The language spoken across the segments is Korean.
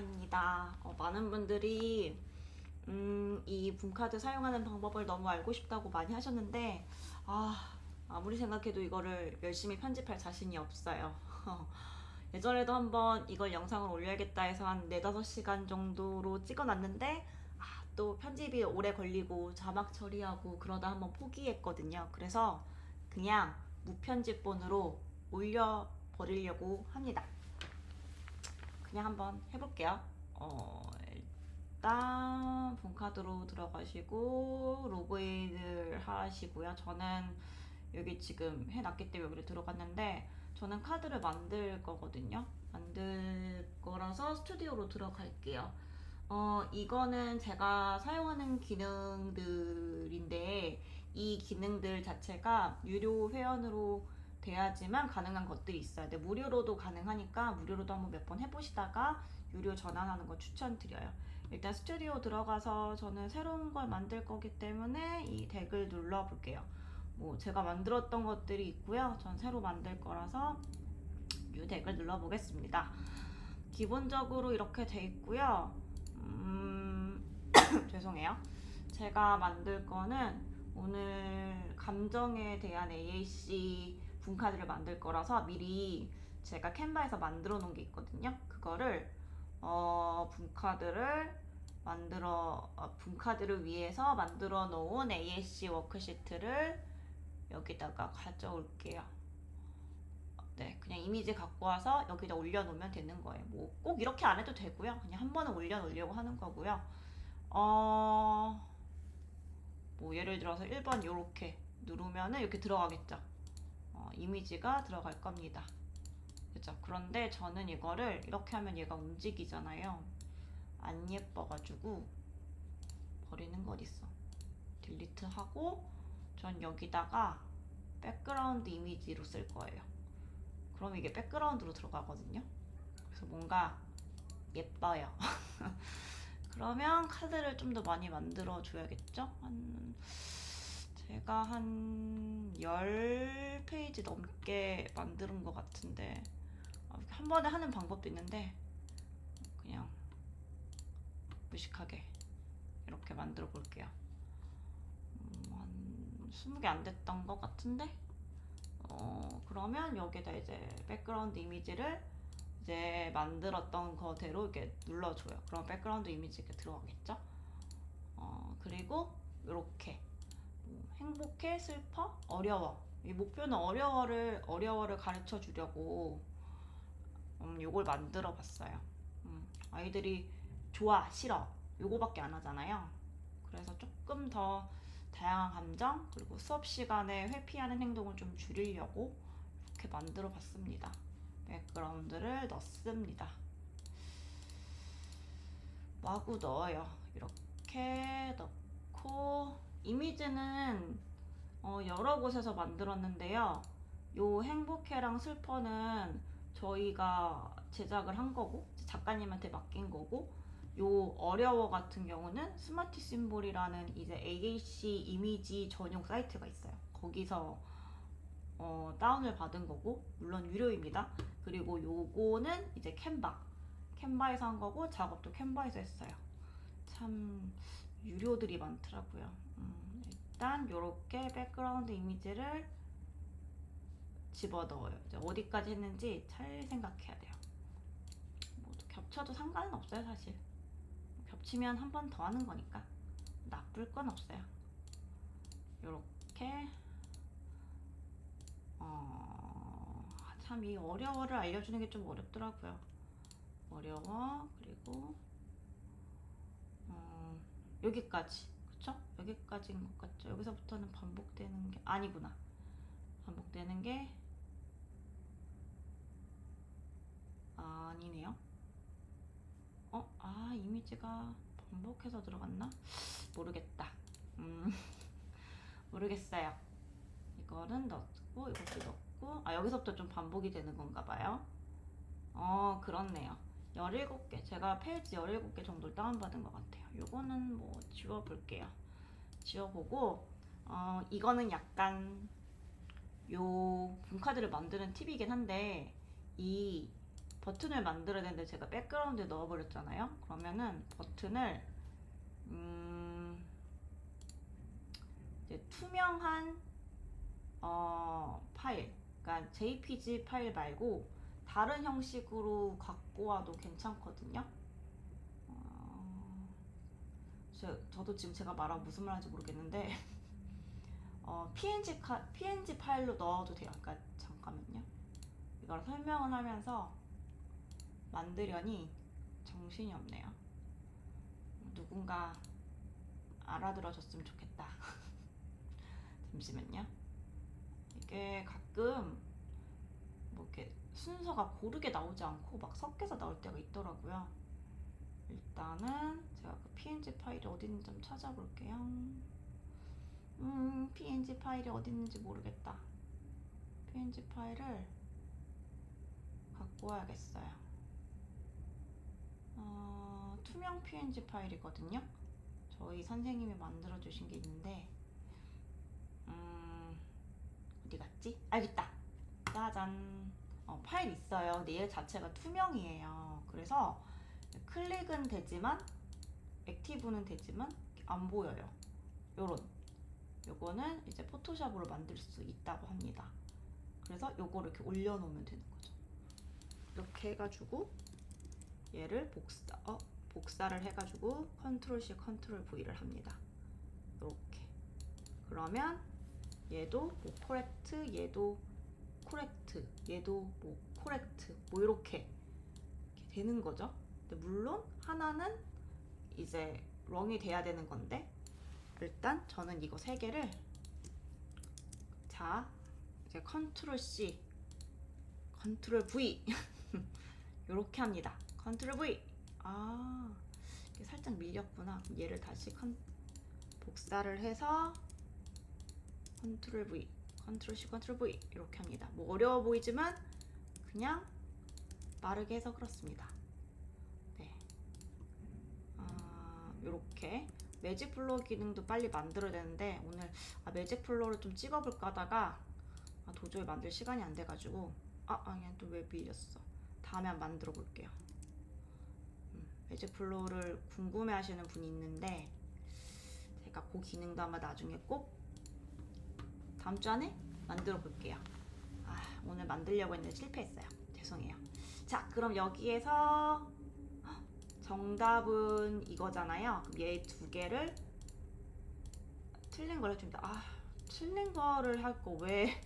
안녕입니다. 많은 분들이 이 분카드 사용하는 방법을 너무 알고 싶다고 많이 하셨는데 아무리 생각해도 이거를 열심히 편집할 자신이 없어요. 예전에도 한번 이걸 영상을 올려야겠다 해서 한 4, 5시간 정도로 찍어놨는데 또 편집이 오래 걸리고 자막 처리하고 그러다 한번 포기했거든요. 그래서 그냥 무편집본으로 올려버리려고 합니다. 그냥 한번 해볼게요. 일단 본카드로 들어가시고 로그인을 하시고요. 저는 여기 지금 해놨기 때문에 여기를 들어갔는데 저는 카드를 만들 거거든요. 만들 거라서 스튜디오로 들어갈게요. 이거는 제가 사용하는 기능들인데 이 기능들 자체가 유료 회원으로 돼야지만 가능한 것들이 있어요. 근데 무료로도 가능하니까 무료로도 한번 몇 번 해보시다가 유료 전환하는 거 추천드려요. 일단 스튜디오 들어가서 저는 새로운 걸 만들 거기 때문에 이 덱을 눌러볼게요. 뭐 제가 만들었던 것들이 있고요. 전 새로 만들 거라서 이 덱을 눌러보겠습니다. 기본적으로 이렇게 돼 있고요. 죄송해요. 제가 만들 거는 오늘 감정에 대한 AAC 분카드를 만들 거라서 미리 제가 캔바에서 만들어 놓은 게 있거든요. 그거를 분카드를 위해서 만들어 놓은 AAC 워크시트를 여기다가 가져올게요. 네, 그냥 이미지 갖고 와서 여기다 올려놓으면 되는 거예요. 뭐 꼭 이렇게 안 해도 되고요. 그냥 한 번은 올려놓으려고 하는 거고요. 뭐 예를 들어서 1번 이렇게 누르면은 이렇게 들어가겠죠. 이미지가 들어갈 겁니다. 그죠? 그런데 저는 이거를 이렇게 하면 얘가 움직이잖아요. 안 예뻐가지고 버리는 거 어딨어. 딜리트 하고 전 여기다가 백그라운드 이미지로 쓸 거예요. 그럼 이게 백그라운드로 들어가거든요. 그래서 뭔가 예뻐요. 그러면 카드를 좀 더 많이 만들어 줘야겠죠? 제가 한 10페이지 넘게 만드는 것 같은데 한 번에 하는 방법도 있는데 그냥 무식하게 이렇게 만들어 볼게요. 한 20개 안 됐던 것 같은데 그러면 여기다 이제 백그라운드 이미지를 이제 만들었던 거대로 이렇게 눌러줘요. 그럼 백그라운드 이미지 이렇게 들어가겠죠? 그리고 이렇게 행복해, 슬퍼, 어려워. 이 목표는 어려워를 가르쳐 주려고 요걸 만들어 봤어요. 아이들이 좋아, 싫어 요거밖에 안 하잖아요. 그래서 조금 더 다양한 감정 그리고 수업 시간에 회피하는 행동을 좀 줄이려고 이렇게 만들어 봤습니다. 백그라운드를 넣습니다. 마구 넣어요. 이렇게 넣고 이미지는 여러 곳에서 만들었는데요. 요 행복해랑 슬퍼는 저희가 제작을 한 거고 작가님한테 맡긴 거고 요 어려워 같은 경우는 스마트 심볼이라는 이제 AAC 이미지 전용 사이트가 있어요. 거기서 다운을 받은 거고 물론 유료입니다. 그리고 요거는 이제 캔바에서 한 거고 작업도 캔바에서 했어요. 참 유료들이 많더라고요. 일단 요렇게 백그라운드 이미지를 집어넣어요. 이제 어디까지 했는지 잘 생각해야 돼요. 뭐 겹쳐도 상관은 없어요 사실. 겹치면 한 번 더 하는 거니까 나쁠 건 없어요. 요렇게 참 이 어려워를 알려주는 게 좀 어렵더라고요. 어려워 그리고 여기까지 그쵸? 여기까지인 것 같죠? 여기서부터는 반복되는 게 아니구나. 반복되는 게 아니네요. 이미지가 반복해서 들어갔나? 모르겠다. 모르겠어요. 이거는 넣고 이것도 넣고 여기서부터 좀 반복이 되는 건가 봐요. 그렇네요. 17개 제가 페이지 17개 정도 다운받은 것 같아요. 요거는 뭐 지워볼게요. 지워보고 이거는 약간 요 분카드를 만드는 팁이긴 한데 이 버튼을 만들어야 되는데 제가 백그라운드에 넣어버렸잖아요. 그러면은 버튼을 이제 투명한 파일, 그러니까 JPG 파일 말고 다른 형식으로 갖고 와도 괜찮거든요. 저도 지금 제가 말하고 무슨 말 하는지 모르겠는데 PNG 파일로 넣어도 돼요. 그러니까 잠깐만요. 이걸 설명을 하면서 만들려니 정신이 없네요. 누군가 알아들어줬으면 좋겠다. 잠시만요. 이게 가끔 뭐 이렇게 순서가 고르게 나오지 않고 막 섞여서 나올 때가 있더라고요. 일단은 제가 그 PNG 파일이 어디 있는지 좀 찾아볼게요. PNG 파일이 어디 있는지 모르겠다. PNG 파일을 갖고 와야겠어요. 투명 PNG 파일이거든요. 저희 선생님이 만들어 주신 게 있는데 어디 갔지? 알겠다. 짜잔. 파일 있어요. 근데 얘 자체가 투명이에요. 그래서 클릭은 되지만 액티브는 되지만 안 보여요. 요거는 이제 포토샵으로 만들 수 있다고 합니다. 그래서 요거를 이렇게 올려놓으면 되는 거죠. 이렇게 해가지고 얘를 복사를 해가지고 컨트롤 C 컨트롤 V를 합니다. 이렇게. 그러면 얘도 뭐 코렉트, 얘도 코렉트, 얘도 뭐 코렉트, 뭐 이렇게 되는 거죠. 근데 물론 하나는 이제 렁이 돼야 되는 건데 일단 저는 이거 세 개를 자 이제 컨트롤 C 컨트롤 V 이렇게 합니다. 컨트롤 V. 이게 살짝 밀렸구나. 얘를 다시 복사를 해서 컨트롤 V 컨트롤 C 컨트롤 V 이렇게 합니다. 뭐 어려워 보이지만 그냥 빠르게 해서 그렇습니다. 네. 이렇게 매직 플로어 기능도 빨리 만들어야 되는데 오늘 매직 플로어를 좀 찍어볼까 하다가 도저히 만들 시간이 안 돼가지고 그냥 또 왜 밀렸어. 다음에 한번 만들어 볼게요. 매직 플로어를 궁금해 하시는 분이 있는데 제가 그 기능도 아마 나중에 꼭 다음 주 안에 만들어 볼게요. 오늘 만들려고 했는데 실패했어요. 죄송해요. 자, 그럼 여기에서 정답은 이거잖아요. 그럼 얘 두 개를 틀린 걸 해줍니다. 틀린 거를 할 거 왜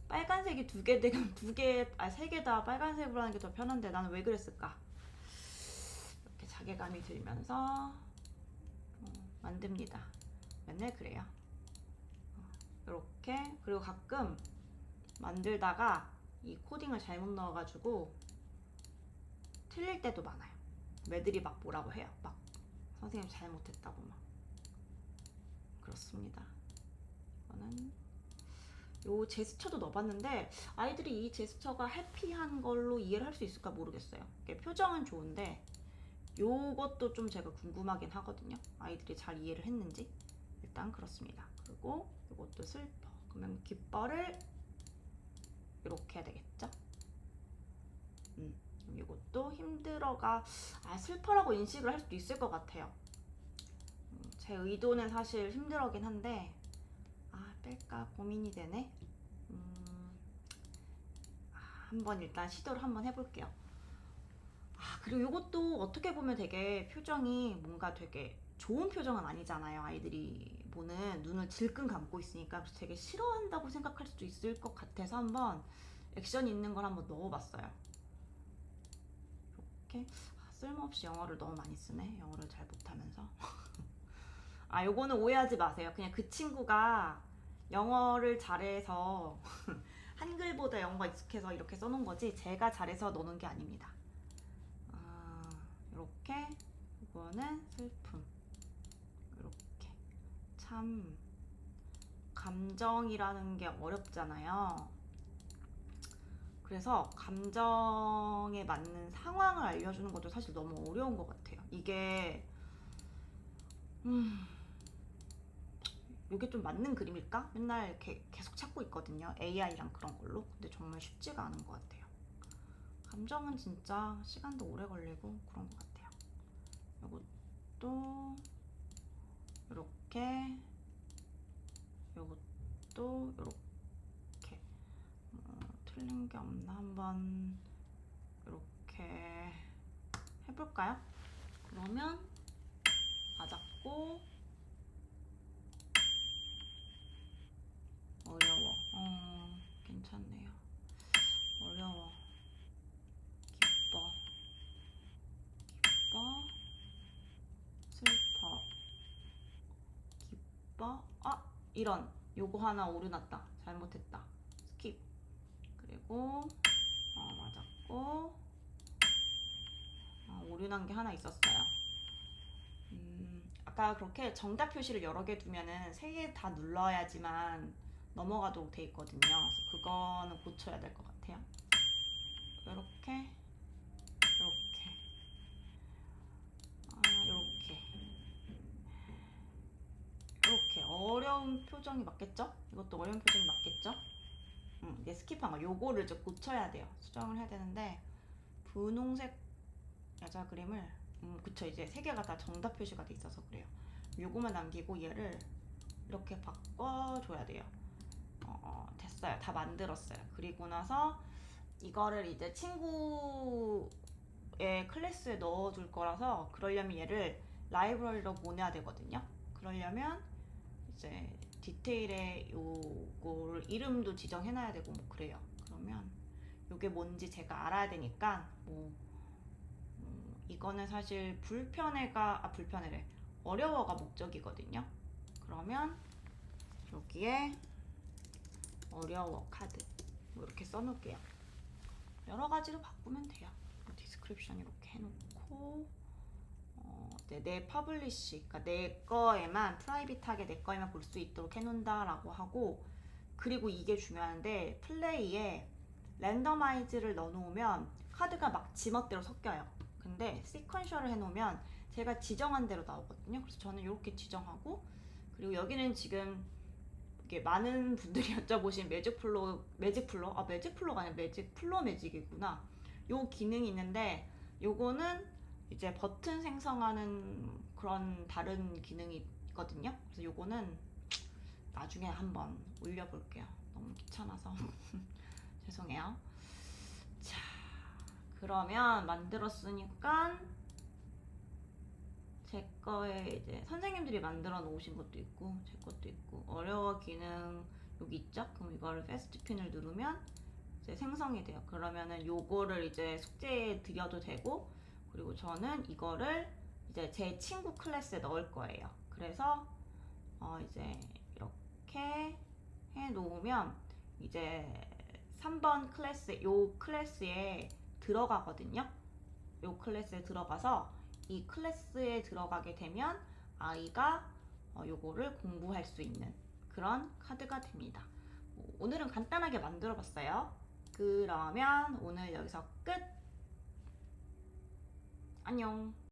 빨간색이 두 개 되면 세 개 다 빨간색으로 하는 게 더 편한데 나는 왜 그랬을까? 이렇게 자괴감이 들면서 만듭니다. 맨날 그래요. 이렇게. 그리고 가끔 만들다가 이 코딩을 잘못 넣어가지고 틀릴 때도 많아요. 애들이 막 뭐라고 해요. 막 선생님 잘못했다고 막. 그렇습니다. 이거는 요 제스처도 넣어봤는데 아이들이 이 제스처가 해피한 걸로 이해를 할 수 있을까 모르겠어요. 표정은 좋은데 요것도 좀 제가 궁금하긴 하거든요. 아이들이 잘 이해를 했는지. 일단 그렇습니다. 그리고 요것도 슬퍼. 그러면 기뻐를 이렇게 해야 되겠죠? 이것도 힘들어가 슬퍼라고 인식을 할 수도 있을 것 같아요. 제 의도는 사실 힘들어긴 한데 뺄까 고민이 되네. 한번 일단 시도를 한번 해볼게요. 그리고 이것도 어떻게 보면 되게 표정이 뭔가 되게 좋은 표정은 아니잖아요. 아이들이 보는 눈을 질끈 감고 있으니까 그래서 되게 싫어한다고 생각할 수도 있을 것 같아서 한번 액션 있는 걸 한번 넣어봤어요. 이렇게 쓸모없이 영어를 너무 많이 쓰네. 영어를 잘 못하면서. 요거는 오해하지 마세요. 그냥 그 친구가 영어를 잘해서 한글보다 영어가 익숙해서 이렇게 써놓은 거지 제가 잘해서 넣는 게 아닙니다. 이렇게. 이거는 슬픔. 이렇게. 참 감정이라는 게 어렵잖아요. 그래서 감정에 맞는 상황을 알려주는 것도 사실 너무 어려운 것 같아요. 이게 이게 좀 맞는 그림일까? 맨날 이렇게 계속 찾고 있거든요. AI랑 그런 걸로. 근데 정말 쉽지가 않은 것 같아요. 감정은 진짜 시간도 오래 걸리고 그런 것 같아요. 요것도 요렇게, 요것도 요렇게. 틀린 게 없나 한번 요렇게 해볼까요? 그러면 맞았고, 어려워. 괜찮네요. 어려워. 기뻐. 기뻐. 슬퍼. 기뻐. 아! 이런. 요거 하나 오류 났다. 잘못했다. 스킵. 그리고 맞았고, 오류 난 게 하나 있었어요. 아까 그렇게 정답 표시를 여러 개 두면은 3개 다 눌러야지만 넘어가도록 돼 있거든요. 그래서 그거는 고쳐야 될 것 같아요. 이렇게, 이렇게, 이렇게, 이렇게. 어려운 표정이 맞겠죠? 이것도 어려운 표정이 맞겠죠? 이제 스킵한 거. 요거를 이제 고쳐야 돼요. 수정을 해야 되는데, 분홍색 여자 그림을, 그쵸. 이제 3개가 다 정답 표시가 돼 있어서 그래요. 요거만 남기고 얘를 이렇게 바꿔줘야 돼요. 됐어요. 다 만들었어요. 그리고 나서 이거를 이제 친구의 클래스에 넣어줄 거라서, 그러려면 얘를 라이브러리로 보내야 되거든요. 그러려면 이제 디테일에 요거를 이름도 지정해놔야 되고 뭐 그래요. 그러면 요게 뭔지 제가 알아야 되니까 이거는 사실 불편해래. 어려워가 목적이거든요. 그러면 여기에 어려워 카드 뭐 이렇게 써놓을게요. 여러 가지로 바꾸면 돼요. 디스크립션 이렇게 해놓고, 내 퍼블리시, 그러니까 내 거에만, 프라이빗하게 내 거에만 볼 수 있도록 해놓는다라고 하고, 그리고 이게 중요한데, 플레이에 랜더마이즈를 넣어놓으면 카드가 막 지멋대로 섞여요. 근데 시퀀셜을 해놓으면 제가 지정한 대로 나오거든요. 그래서 저는 이렇게 지정하고, 그리고 여기는 지금 이게 많은 분들이 여쭤보신 매직플로가 아니라 매직이구나. 요 기능이 있는데, 요거는 이제 버튼 생성하는 그런 다른 기능이 있거든요. 그래서 요거는 나중에 한번 올려볼게요. 너무 귀찮아서 죄송해요. 자, 그러면 만들었으니까 제 거에 이제 선생님들이 만들어 놓으신 것도 있고 제 것도 있고, 어려워 기능 여기 있죠? 그럼 이거를 패스트 핀을 누르면 이제 생성이 돼요. 그러면은 요거를 이제 숙제에 드려도 되고, 그리고 저는 이거를 이제 제 친구 클래스에 넣을 거예요. 그래서 이제 이렇게 해 놓으면 이제 3번 클래스에 들어가거든요. 요 클래스에 들어가서 이 클래스에 들어가게 되면 아이가 요거를 공부할 수 있는 그런 카드가 됩니다. 오늘은 간단하게 만들어 봤어요. 그러면 오늘 여기서 끝! 안녕!